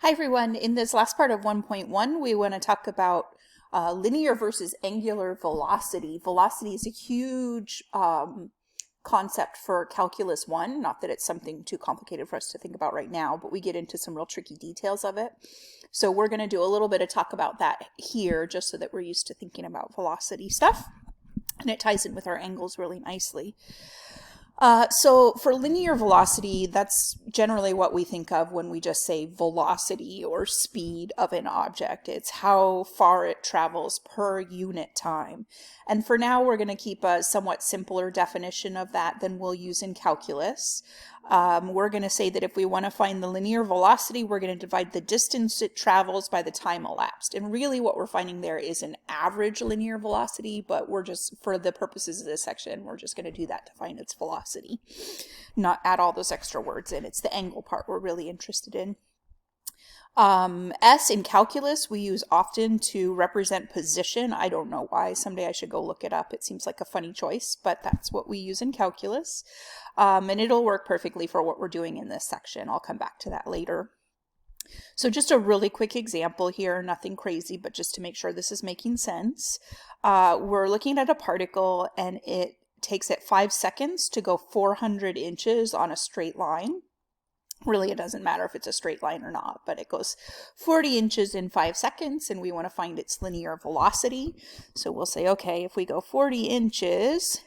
Hi everyone, in this last part of 1.1 we want to talk about linear versus angular velocity. Velocity is a huge concept for Calculus 1, not that it's something too complicated for us to think about right now, but we get into some real tricky details of it. So we're going to do a little bit of talk about that here just so that we're used to thinking about velocity stuff, and it ties in with our angles really nicely. So for linear velocity, that's generally what we think of when we just say velocity or speed of an object. It's how far it travels per unit time. And for now, we're going to keep a somewhat simpler definition of that than we'll use in calculus. We're going to say that if we want to find the linear velocity, we're going to divide the distance it travels by the time elapsed. And really what we're finding there is an average linear velocity, but we're just, for the purposes of this section, we're just going to do that to find its velocity, not add all those extra words in. It's the angle part we're really interested in. S in calculus we use often to represent position. I don't know why. Someday I should go look it up. It seems like a funny choice, but that's what we use in calculus. And it'll work perfectly for what we're doing in this section. I'll come back to that later. So just a really quick example here, nothing crazy, but just to make sure this is making sense. We're looking at a particle and it takes it 5 seconds to go 400 inches on a straight line. Really, it doesn't matter if it's a straight line or not, but it goes 40 inches in 5 seconds, and we want to find its linear velocity. So we'll say, okay, if we go 40 inches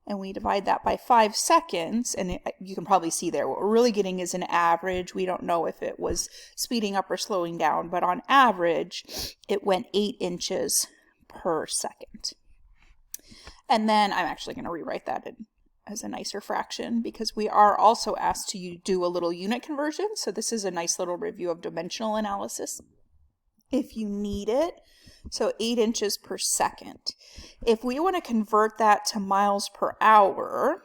and we divide that by 5 seconds, and you can probably see there, what we're really getting is an average. We don't know if it was speeding up or slowing down, but on average, it went 8 inches per second. And then I'm actually going to rewrite that as a nicer fraction because we are also asked to do a little unit conversion. So this is a nice little review of dimensional analysis if you need it. So 8 inches per second. If we want to convert that to miles per hour,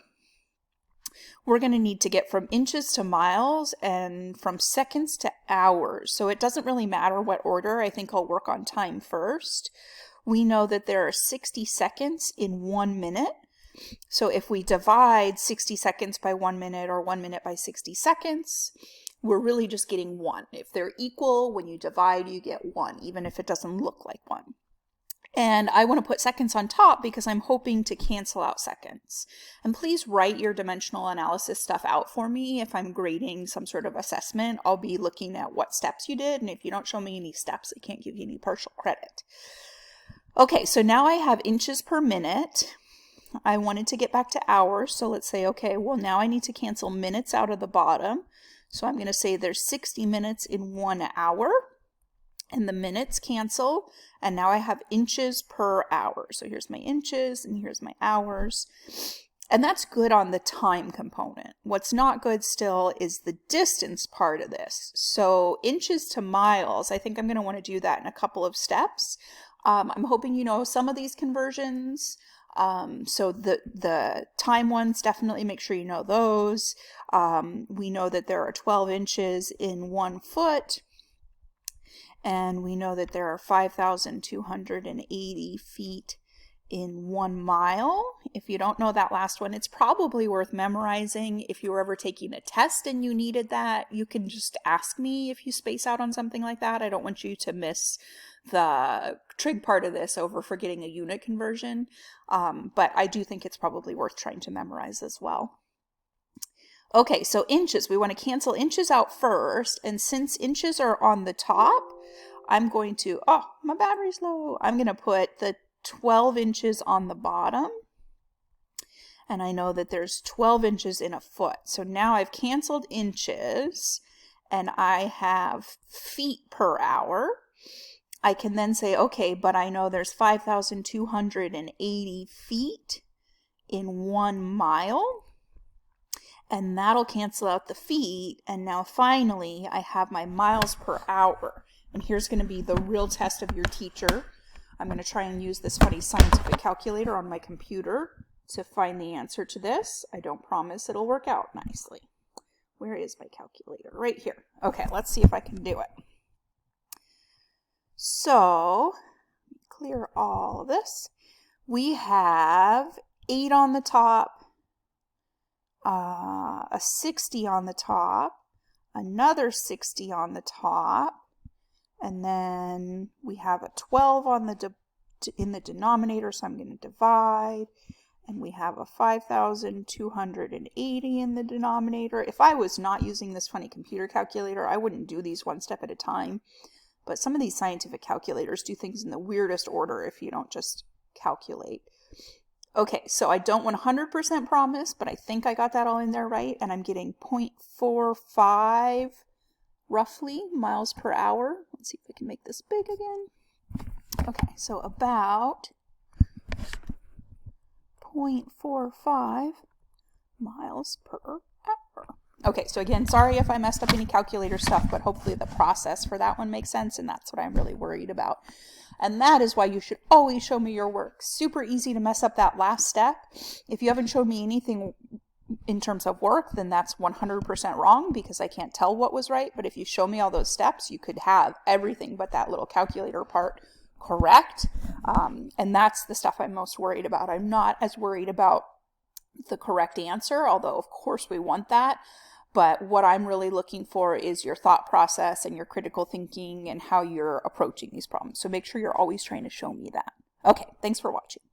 we're going to need to get from inches to miles and from seconds to hours. So it doesn't really matter what order. I think I'll work on time first. We know that there are 60 seconds in 1 minute. So if we divide 60 seconds by 1 minute or 1 minute by 60 seconds, we're really just getting 1. If they're equal, when you divide, you get 1, even if it doesn't look like 1. And I want to put seconds on top because I'm hoping to cancel out seconds. And please write your dimensional analysis stuff out for me. If I'm grading some sort of assessment, I'll be looking at what steps you did. And if you don't show me any steps, I can't give you any partial credit. Okay, so now I have inches per minute. I wanted to get back to hours, so let's say, okay, well now I need to cancel minutes out of the bottom. So I'm going to say there's 60 minutes in 1 hour, and the minutes cancel, and now I have inches per hour. So here's my inches, and here's my hours. And that's good on the time component. What's not good still is the distance part of this. So inches to miles, I think I'm going to want to do that in a couple of steps. I'm hoping you know some of these conversions. So the time ones, definitely make sure you know those. We know that there are 12 inches in 1 foot, and we know that there are 5,280 feet in 1 mile. If you don't know that last one, it's probably worth memorizing. If you were ever taking a test and you needed that, you can just ask me if you space out on something like that. I don't want you to miss the trig part of this over forgetting a unit conversion, but I do think it's probably worth trying to memorize as well. Okay, so inches, we want to cancel inches out first, and since inches are on the top, I'm going to, oh, my battery's low. I'm going to put the 12 inches on the bottom, and I know that there's 12 inches in a foot. So now I've canceled inches, and I have feet per hour. I can then say, okay, but I know there's 5,280 feet in 1 mile, and that'll cancel out the feet, and now finally I have my miles per hour. And here's going to be the real test of your teacher. I'm going to try and use this funny scientific calculator on my computer to find the answer to this. I don't promise it'll work out nicely. Where is my calculator? Right here. Okay, let's see if I can do it. So, clear all of this. We have 8 on the top, a 60 on the top, another 60 on the top, and then we have a 12 on the in the denominator, so I'm going to divide, and we have a 5,280 in the denominator. If I was not using this funny computer calculator, I wouldn't do these one step at a time, but some of these scientific calculators do things in the weirdest order if you don't just calculate. Okay, so I don't 100% promise, but I think I got that all in there right, and I'm getting 0.45 roughly miles per hour. Let's see if I can make this big again. Okay, so about 0.45 miles per hour. Okay, so again, sorry if I messed up any calculator stuff, but hopefully the process for that one makes sense, and that's what I'm really worried about. And that is why you should always show me your work. Super easy to mess up that last step. If you haven't showed me anything in terms of work, then that's 100% wrong because I can't tell what was right. But if you show me all those steps, you could have everything but that little calculator part correct. And that's the stuff I'm most worried about. I'm not as worried about the correct answer, although of course we want that. But what I'm really looking for is your thought process and your critical thinking and how you're approaching these problems. So make sure you're always trying to show me that. Okay, thanks for watching.